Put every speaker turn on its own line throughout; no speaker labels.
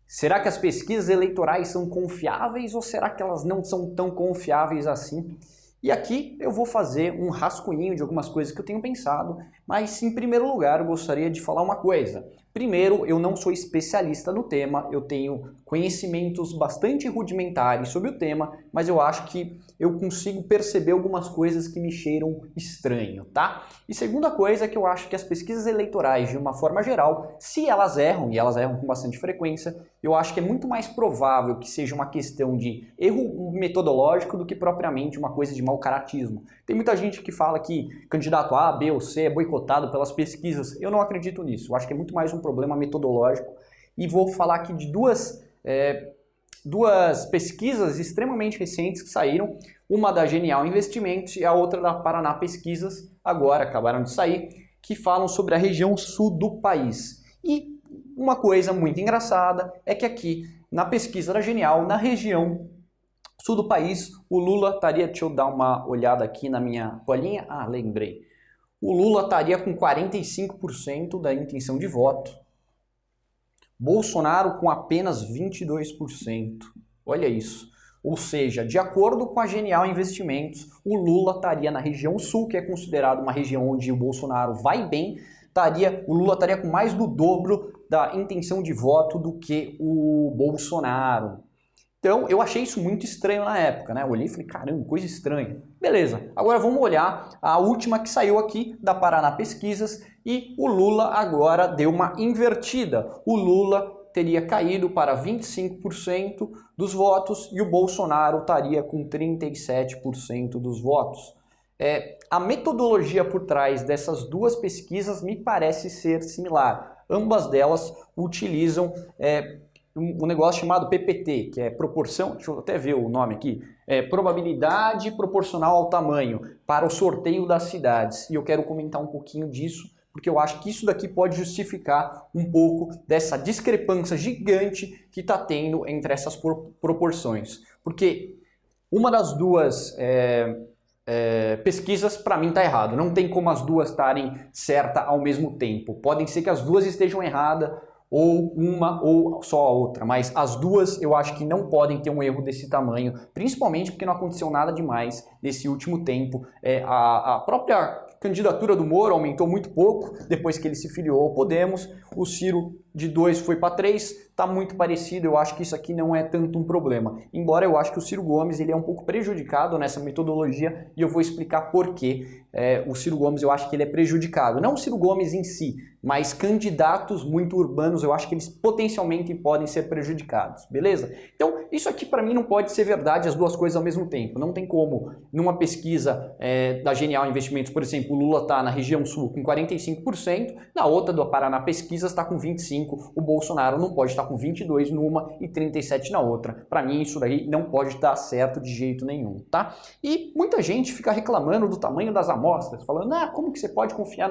Será que as pesquisas eleitorais são confiáveis ou será que elas não são tão confiáveis assim? E aqui eu vou fazer um rascunho de algumas coisas que eu tenho pensado, mas em primeiro lugar eu gostaria de falar uma coisa. Primeiro, eu não sou especialista no tema, eu tenho conhecimentos bastante rudimentares sobre o tema, mas eu acho que eu consigo perceber algumas coisas que me cheiram estranho, tá? E segunda coisa é que eu acho que as pesquisas eleitorais, de uma forma geral, se elas erram, e elas erram com bastante frequência, eu acho que é muito mais provável que seja uma questão de erro metodológico do que propriamente uma coisa de mau caratismo. Tem muita gente que fala que candidato A, B ou C é boicotado pelas pesquisas. Eu não acredito nisso. Eu acho que é muito mais um problema metodológico. E vou falar aqui de duas pesquisas extremamente recentes que saíram. Uma da Genial Investimentos e a outra da Paraná Pesquisas, agora acabaram de sair, que falam sobre a região sul do país. E uma coisa muito engraçada é que aqui, na pesquisa da Genial, na região sul do país, o Lula estaria, deixa eu dar uma olhada aqui na minha colinha, lembrei. O Lula estaria com 45% da intenção de voto. Bolsonaro com apenas 22%. Olha isso. Ou seja, de acordo com a Genial Investimentos, o Lula estaria na região sul, que é considerada uma região onde o Bolsonaro vai bem, o Lula estaria com mais do dobro da intenção de voto do que o Bolsonaro. Então, eu achei isso muito estranho na época, né? Eu olhei e falei, caramba, coisa estranha. Beleza, agora vamos olhar a última que saiu aqui, da Paraná Pesquisas, e o Lula agora deu uma invertida. O Lula teria caído para 25% dos votos e o Bolsonaro estaria com 37% dos votos. A metodologia por trás dessas duas pesquisas me parece ser similar. Ambas delas utilizam um negócio chamado PPT, que é proporção, deixa eu até ver o nome aqui, probabilidade proporcional ao tamanho para o sorteio das cidades. E eu quero comentar um pouquinho disso, porque eu acho que isso daqui pode justificar um pouco dessa discrepância gigante que está tendo entre essas proporções. Porque uma das duas pesquisas, para mim, está errado. Não tem como as duas estarem certas ao mesmo tempo. Podem ser que as duas estejam erradas, ou uma ou só a outra, mas as duas eu acho que não podem ter um erro desse tamanho, principalmente porque não aconteceu nada demais nesse último tempo. A própria candidatura do Moro aumentou muito pouco depois que ele se filiou ao Podemos, o Ciro de 2 foi para 3, está muito parecido, eu acho que isso aqui não é tanto um problema. Embora eu acho que o Ciro Gomes ele é um pouco prejudicado nessa metodologia e eu vou explicar por quê. O Ciro Gomes eu acho que ele é prejudicado. Não o Ciro Gomes em si, mas candidatos muito urbanos eu acho que eles potencialmente podem ser prejudicados, beleza? Então isso aqui para mim não pode ser verdade as duas coisas ao mesmo tempo. Não tem como, numa pesquisa da Genial Investimentos, por exemplo, o Lula está na região sul com 45%, na outra do Paraná Pesquisas está com 25%, o Bolsonaro não pode estar com 22% numa e 37% na outra. Para mim isso daí não pode estar certo de jeito nenhum, tá? E muita gente fica reclamando do tamanho das amostras, falando, como que você pode confiar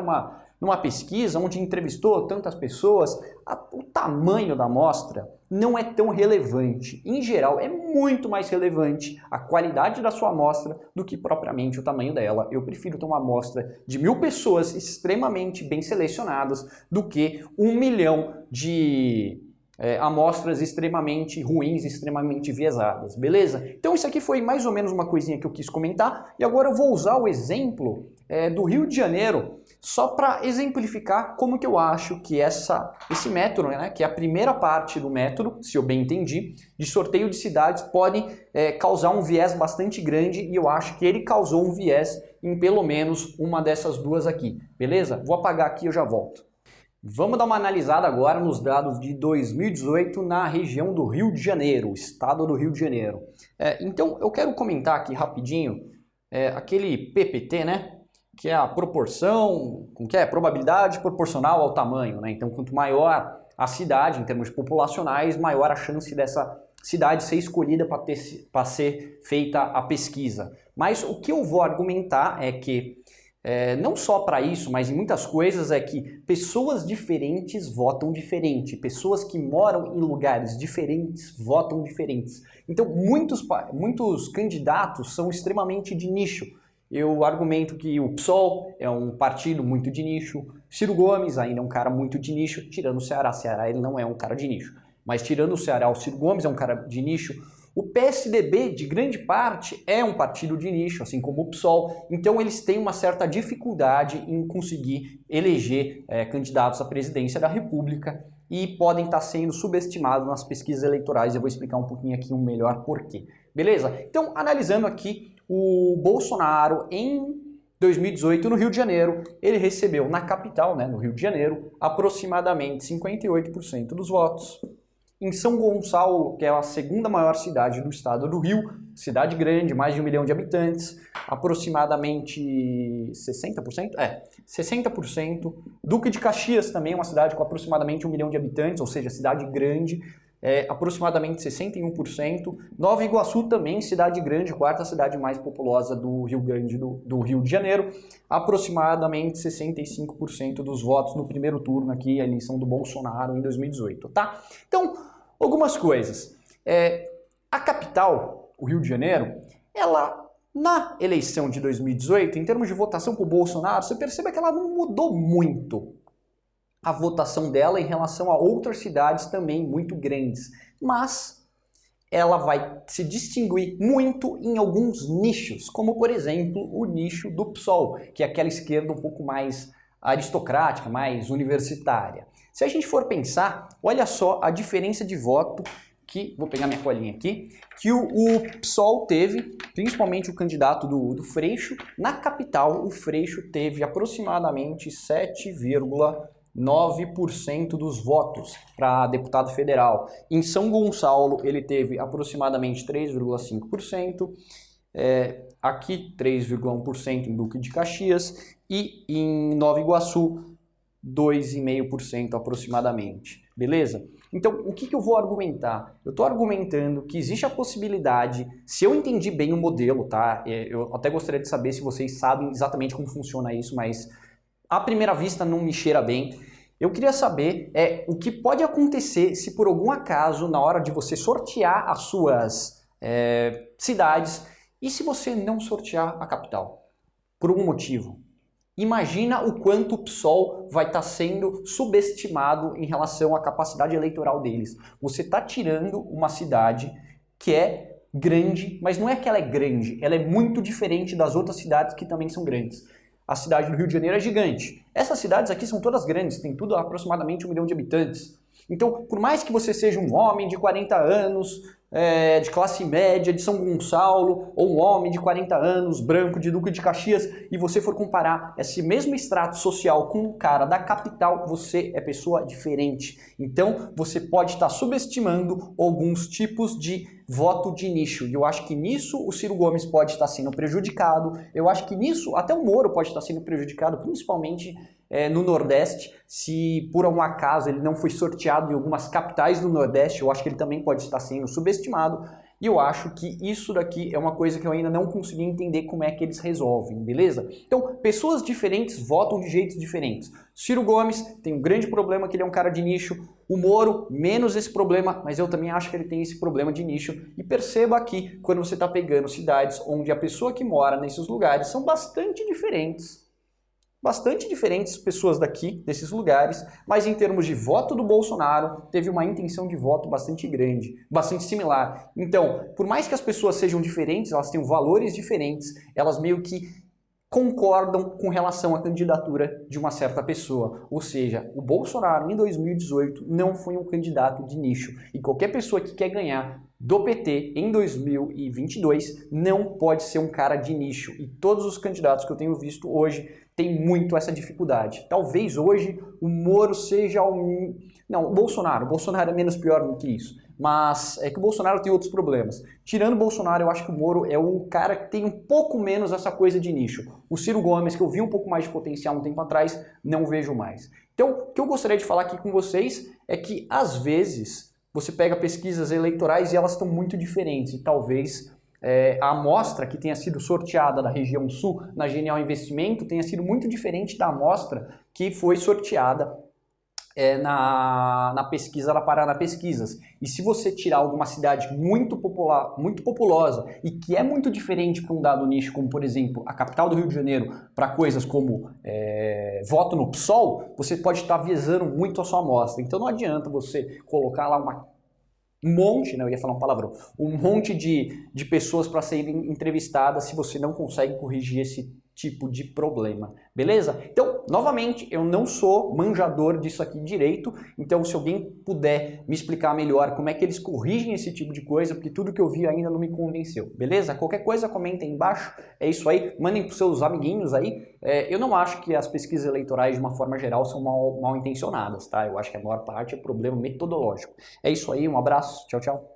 numa pesquisa onde entrevistou tantas pessoas? O tamanho da amostra não é tão relevante. Em geral, é muito mais relevante a qualidade da sua amostra do que propriamente o tamanho dela. Eu prefiro ter uma amostra de 1000 pessoas extremamente bem selecionadas do que 1 milhão de amostras extremamente ruins, extremamente viesadas, beleza? Então isso aqui foi mais ou menos uma coisinha que eu quis comentar e agora eu vou usar o exemplo do Rio de Janeiro só para exemplificar como que eu acho que esse método, né, que é a primeira parte do método, se eu bem entendi, de sorteio de cidades pode causar um viés bastante grande e eu acho que ele causou um viés em pelo menos uma dessas duas aqui, beleza? Vou apagar aqui e eu já volto. Vamos dar uma analisada agora nos dados de 2018 na região do Rio de Janeiro, estado do Rio de Janeiro. Então eu quero comentar aqui rapidinho aquele PPT, né? Que é a proporção, que é probabilidade proporcional ao tamanho, né? Então quanto maior a cidade em termos populacionais, maior a chance dessa cidade ser escolhida para ser feita a pesquisa. Mas o que eu vou argumentar é que não só para isso, mas em muitas coisas é que pessoas diferentes votam diferente, pessoas que moram em lugares diferentes votam diferentes. Então muitos candidatos são extremamente de nicho. Eu argumento que o PSOL é um partido muito de nicho, Ciro Gomes ainda é um cara muito de nicho, tirando o Ceará. Ceará ele não é um cara de nicho. mas tirando o Ceará, o Ciro Gomes é um cara de nicho. O PSDB, de grande parte, é um partido de nicho, assim como o PSOL, então eles têm uma certa dificuldade em conseguir eleger candidatos à presidência da República e podem estar sendo subestimados nas pesquisas eleitorais. Eu vou explicar um pouquinho aqui melhor por quê. Beleza? Então, analisando aqui o Bolsonaro em 2018, no Rio de Janeiro, ele recebeu na capital, no Rio de Janeiro, aproximadamente 58% dos votos. Em São Gonçalo, que é a segunda maior cidade do estado do Rio, cidade grande, mais de 1 milhão de habitantes, aproximadamente 60%? 60%. Duque de Caxias também é uma cidade com aproximadamente 1 milhão de habitantes, ou seja, cidade grande, aproximadamente 61%. Nova Iguaçu também, cidade grande, quarta cidade mais populosa do Rio Grande do Rio de Janeiro, aproximadamente 65% dos votos no primeiro turno aqui, a eleição do Bolsonaro em 2018, tá? Então, algumas coisas. A capital, o Rio de Janeiro, ela, na eleição de 2018, em termos de votação para o Bolsonaro, você percebe que ela não mudou muito a votação dela em relação a outras cidades também muito grandes, mas ela vai se distinguir muito em alguns nichos, como por exemplo o nicho do PSOL, que é aquela esquerda um pouco mais aristocrática, mais universitária. Se a gente for pensar, olha só a diferença de voto que, vou pegar minha colinha aqui, que o PSOL teve, principalmente o candidato do Freixo. Na capital, o Freixo teve aproximadamente 7,9% dos votos para deputado federal. Em São Gonçalo, ele teve aproximadamente 3,5%, aqui 3,1% em Duque de Caxias e em Nova Iguaçu 2,5% aproximadamente. Beleza? Então, o que eu vou argumentar? Eu estou argumentando que existe a possibilidade, se eu entendi bem o modelo, tá? Eu até gostaria de saber se vocês sabem exatamente como funciona isso, mas à primeira vista não me cheira bem. Eu queria saber o que pode acontecer se por algum acaso, na hora de você sortear as suas cidades, e se você não sortear a capital, por algum motivo. Imagina o quanto o PSOL vai estar sendo subestimado em relação à capacidade eleitoral deles. Você está tirando uma cidade que é grande, mas não é que ela é grande, ela é muito diferente das outras cidades que também são grandes. A cidade do Rio de Janeiro é gigante. Essas cidades aqui são todas grandes, tem tudo aproximadamente 1 milhão de habitantes. Então, por mais que você seja um homem de 40 anos, de classe média de São Gonçalo, ou um homem de 40 anos, branco, de Duque de Caxias, e você for comparar esse mesmo extrato social com um cara da capital, você é pessoa diferente. Então, você pode estar subestimando alguns tipos de voto de nicho. E eu acho que nisso o Ciro Gomes pode estar sendo prejudicado. Eu acho que nisso até o Moro pode estar sendo prejudicado, principalmente no Nordeste. Se por um acaso ele não foi sorteado em algumas capitais do Nordeste, eu acho que ele também pode estar sendo subestimado. E eu acho que isso daqui é uma coisa que eu ainda não consegui entender como é que eles resolvem, beleza? Então, pessoas diferentes votam de jeitos diferentes. Ciro Gomes tem um grande problema que ele é um cara de nicho. O Moro, menos esse problema, mas eu também acho que ele tem esse problema de nicho. E perceba aqui, quando você está pegando cidades onde a pessoa que mora nesses lugares são bastante diferentes pessoas daqui, desses lugares, mas em termos de voto do Bolsonaro, teve uma intenção de voto bastante grande, bastante similar. Então, por mais que as pessoas sejam diferentes, elas tenham valores diferentes, elas meio que concordam com relação à candidatura de uma certa pessoa. Ou seja, o Bolsonaro em 2018 não foi um candidato de nicho. E qualquer pessoa que quer ganhar do PT em 2022 não pode ser um cara de nicho. E todos os candidatos que eu tenho visto hoje têm muito essa dificuldade. Talvez hoje o Moro seja um... Não, o Bolsonaro é menos pior do que isso. Mas é que o Bolsonaro tem outros problemas. Tirando o Bolsonaro, eu acho que o Moro é o cara que tem um pouco menos essa coisa de nicho. O Ciro Gomes, que eu vi um pouco mais de potencial um tempo atrás, não vejo mais. Então, o que eu gostaria de falar aqui com vocês é que, às vezes, você pega pesquisas eleitorais e elas estão muito diferentes. E talvez a amostra que tenha sido sorteada da região sul na Genial Investimento tenha sido muito diferente da amostra que foi sorteada na pesquisa da Paraná Pesquisas. E se você tirar alguma cidade muito popular, muito populosa e que é muito diferente para um dado nicho, como por exemplo a capital do Rio de Janeiro, para coisas como voto no PSOL, você pode estar viesando muito a sua amostra. Então não adianta você colocar lá uma um monte, né, eu ia falar um palavrão, um monte de pessoas para serem entrevistadas se você não consegue corrigir esse tipo de problema, beleza? Então, novamente, eu não sou manjador disso aqui direito, então se alguém puder me explicar melhor como é que eles corrigem esse tipo de coisa, porque tudo que eu vi ainda não me convenceu, beleza? Qualquer coisa, comentem aí embaixo, é isso aí, mandem para os seus amiguinhos aí. Eu não acho que as pesquisas eleitorais, de uma forma geral, são mal intencionadas, tá? Eu acho que a maior parte é problema metodológico. É isso aí, um abraço, tchau, tchau.